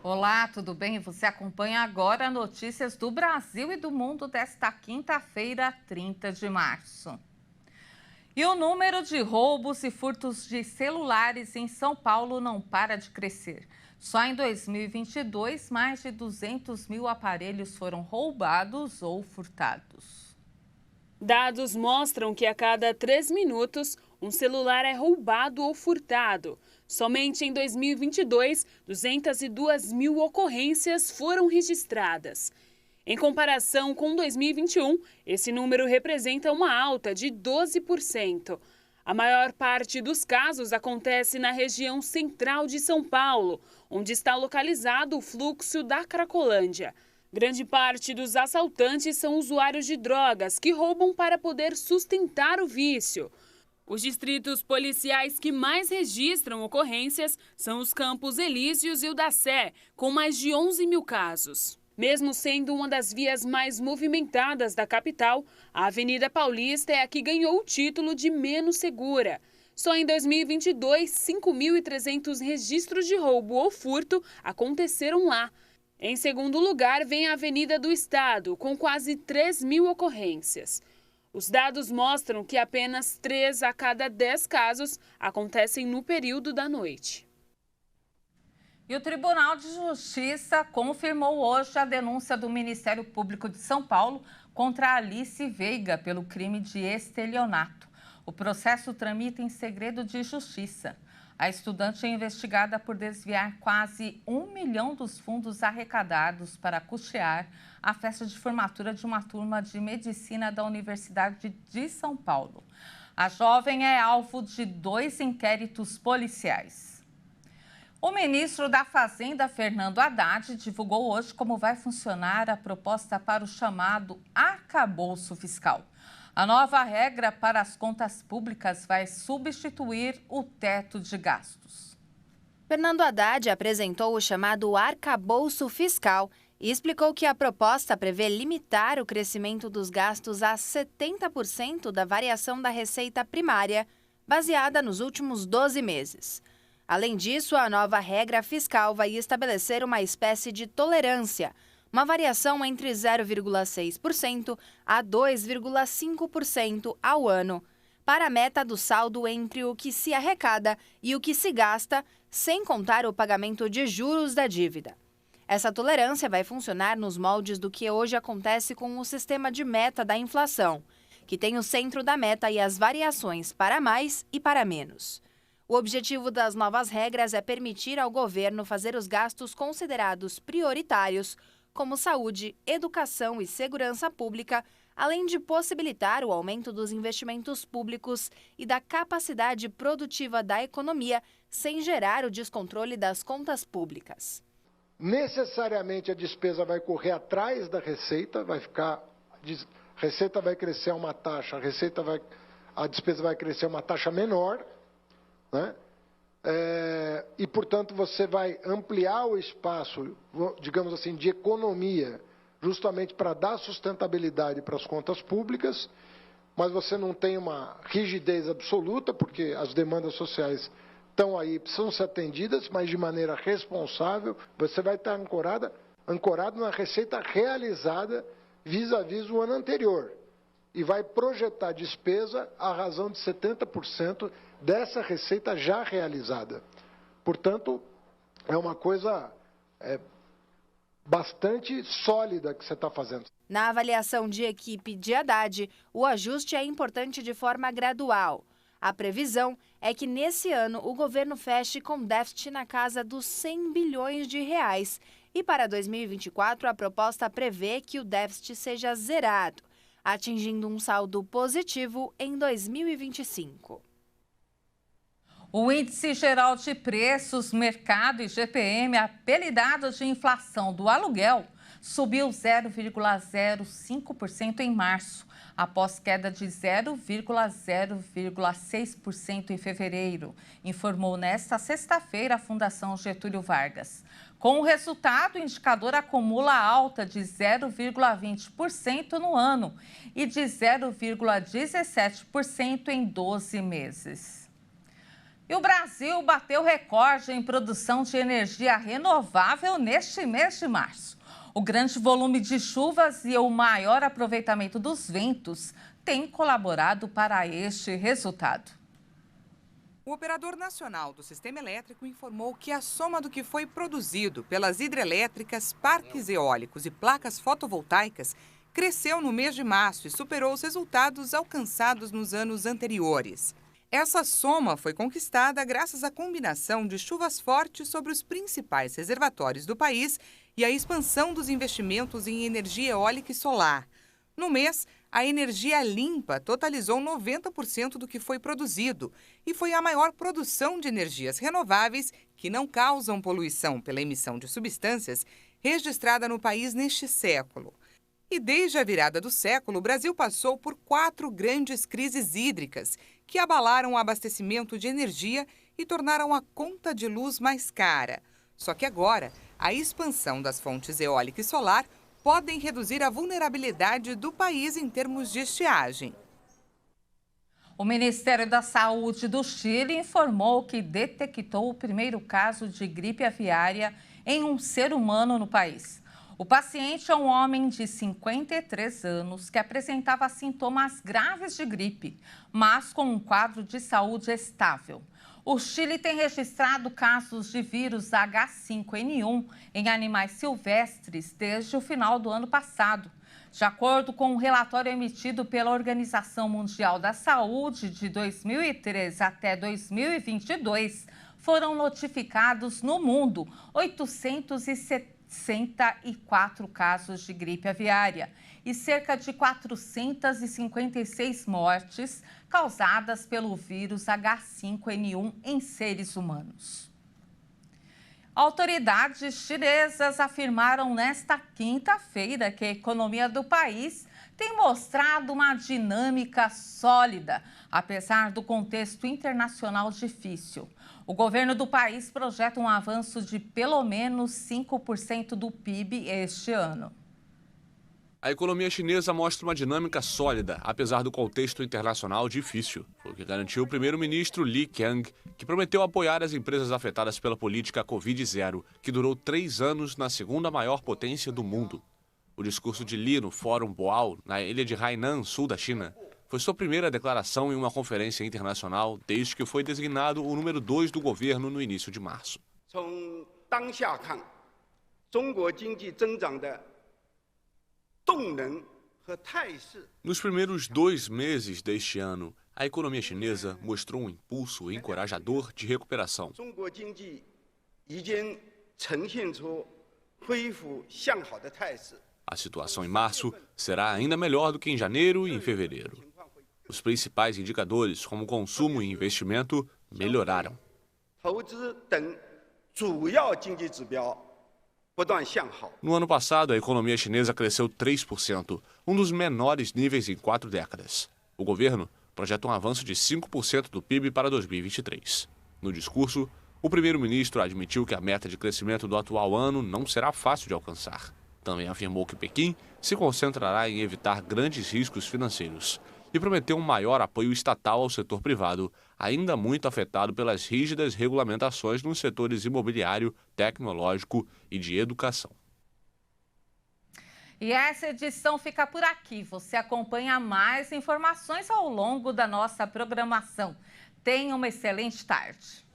Olá, tudo bem? Você acompanha agora notícias do Brasil e do mundo desta quinta-feira, 30 de março. E o número de roubos e furtos de celulares em São Paulo não para de crescer. Só em 2022, mais de 200 mil aparelhos foram roubados ou furtados. Dados mostram que a cada 3 minutos, um celular é roubado ou furtado. Somente em 2022, 202 mil ocorrências foram registradas. Em comparação com 2021, esse número representa uma alta de 12%. A maior parte dos casos acontece na região central de São Paulo, onde está localizado o fluxo da Cracolândia. Grande parte dos assaltantes são usuários de drogas que roubam para poder sustentar o vício. Os distritos policiais que mais registram ocorrências são os Campos Elíseos e o da Sé, com mais de 11 mil casos. Mesmo sendo uma das vias mais movimentadas da capital, a Avenida Paulista é a que ganhou o título de menos segura. Só em 2022, 5.300 registros de roubo ou furto aconteceram lá. Em segundo lugar, vem a Avenida do Estado, com quase 3 mil ocorrências. Os dados mostram que apenas 3 a cada 10 casos acontecem no período da noite. E o Tribunal de Justiça confirmou hoje a denúncia do Ministério Público de São Paulo contra Alice Veiga pelo crime de estelionato. O processo tramita em segredo de justiça. A estudante é investigada por desviar quase 1 milhão dos fundos arrecadados para custear a festa de formatura de uma turma de medicina da Universidade de São Paulo. A jovem é alvo de 2 inquéritos policiais. O ministro da Fazenda, Fernando Haddad, divulgou hoje como vai funcionar a proposta para o chamado arcabouço fiscal. A nova regra para as contas públicas vai substituir o teto de gastos. Fernando Haddad apresentou o chamado arcabouço fiscal e explicou que a proposta prevê limitar o crescimento dos gastos a 70% da variação da receita primária, baseada nos últimos 12 meses. Além disso, a nova regra fiscal vai estabelecer uma espécie de tolerância, uma variação entre 0,6% a 2,5% ao ano, para a meta do saldo entre o que se arrecada e o que se gasta, sem contar o pagamento de juros da dívida. Essa tolerância vai funcionar nos moldes do que hoje acontece com o sistema de meta da inflação, que tem o centro da meta e as variações para mais e para menos. O objetivo das novas regras é permitir ao governo fazer os gastos considerados prioritários, como saúde, educação e segurança pública, além de possibilitar o aumento dos investimentos públicos e da capacidade produtiva da economia, sem gerar o descontrole das contas públicas. Necessariamente a despesa vai correr atrás da receita, a receita vai crescer uma taxa, a despesa vai crescer uma taxa menor, né? E, portanto, você vai ampliar o espaço, digamos assim, de economia, justamente para dar sustentabilidade para as contas públicas, mas você não tem uma rigidez absoluta, porque as demandas sociais estão aí, precisam ser atendidas, mas de maneira responsável. Você vai estar ancorado na receita realizada vis-à-vis o ano anterior e vai projetar despesa à razão de 70% dessa receita já realizada. Portanto, é uma coisa bastante sólida que você está fazendo. Na avaliação de equipe de Haddad, o ajuste é importante de forma gradual. A previsão é que nesse ano o governo feche com déficit na casa dos 100 bilhões de reais. E para 2024, a proposta prevê que o déficit seja zerado, atingindo um saldo positivo em 2025. O Índice Geral de Preços, Mercado, IGPM, apelidado de inflação do aluguel, subiu 0,05% em março, após queda de 0,6% em fevereiro, informou nesta sexta-feira a Fundação Getúlio Vargas. Com o resultado, o indicador acumula alta de 0,20% no ano e de 0,17% em 12 meses. E o Brasil bateu recorde em produção de energia renovável neste mês de março. O grande volume de chuvas e o maior aproveitamento dos ventos têm colaborado para este resultado. O Operador Nacional do Sistema Elétrico informou que a soma do que foi produzido pelas hidrelétricas, parques eólicos e placas fotovoltaicas cresceu no mês de março e superou os resultados alcançados nos anos anteriores. Essa soma foi conquistada graças à combinação de chuvas fortes sobre os principais reservatórios do país e a expansão dos investimentos em energia eólica e solar. No mês, a energia limpa totalizou 90% do que foi produzido e foi a maior produção de energias renováveis que não causam poluição pela emissão de substâncias registrada no país neste século. E desde a virada do século, o Brasil passou por 4 grandes crises hídricas que abalaram o abastecimento de energia e tornaram a conta de luz mais cara. Só que agora, a expansão das fontes eólica e solar podem reduzir a vulnerabilidade do país em termos de estiagem. O Ministério da Saúde do Chile informou que detectou o primeiro caso de gripe aviária em um ser humano no país. O paciente é um homem de 53 anos que apresentava sintomas graves de gripe, mas com um quadro de saúde estável. O Chile tem registrado casos de vírus H5N1 em animais silvestres desde o final do ano passado. De acordo com um relatório emitido pela Organização Mundial da Saúde de 2003 até 2022, foram notificados no mundo 864 casos de gripe aviária e cerca de 456 mortes causadas pelo vírus H5N1 em seres humanos. Autoridades chinesas afirmaram nesta quinta-feira que a economia do país tem mostrado uma dinâmica sólida, apesar do contexto internacional difícil. O governo do país projeta um avanço de pelo menos 5% do PIB este ano. A economia chinesa mostra uma dinâmica sólida, apesar do contexto internacional difícil. Foi o que garantiu o primeiro-ministro Li Qiang, que prometeu apoiar as empresas afetadas pela política Covid-0, que durou 3 anos na segunda maior potência do mundo. O discurso de Li no Fórum Boao, na ilha de Hainan, sul da China, foi sua primeira declaração em uma conferência internacional desde que foi designado o número 2 do governo no início de março. Nos primeiros 2 meses deste ano, a economia chinesa mostrou um impulso encorajador de recuperação. A situação em março será ainda melhor do que em janeiro e em fevereiro. Os principais indicadores, como consumo e investimento, melhoraram. No ano passado, a economia chinesa cresceu 3%, um dos menores níveis em 4 décadas. O governo projeta um avanço de 5% do PIB para 2023. No discurso, o primeiro-ministro admitiu que a meta de crescimento do atual ano não será fácil de alcançar. Também afirmou que Pequim se concentrará em evitar grandes riscos financeiros e prometeu um maior apoio estatal ao setor privado, ainda muito afetado pelas rígidas regulamentações nos setores imobiliário, tecnológico e de educação. E essa edição fica por aqui. Você acompanha mais informações ao longo da nossa programação. Tenha uma excelente tarde.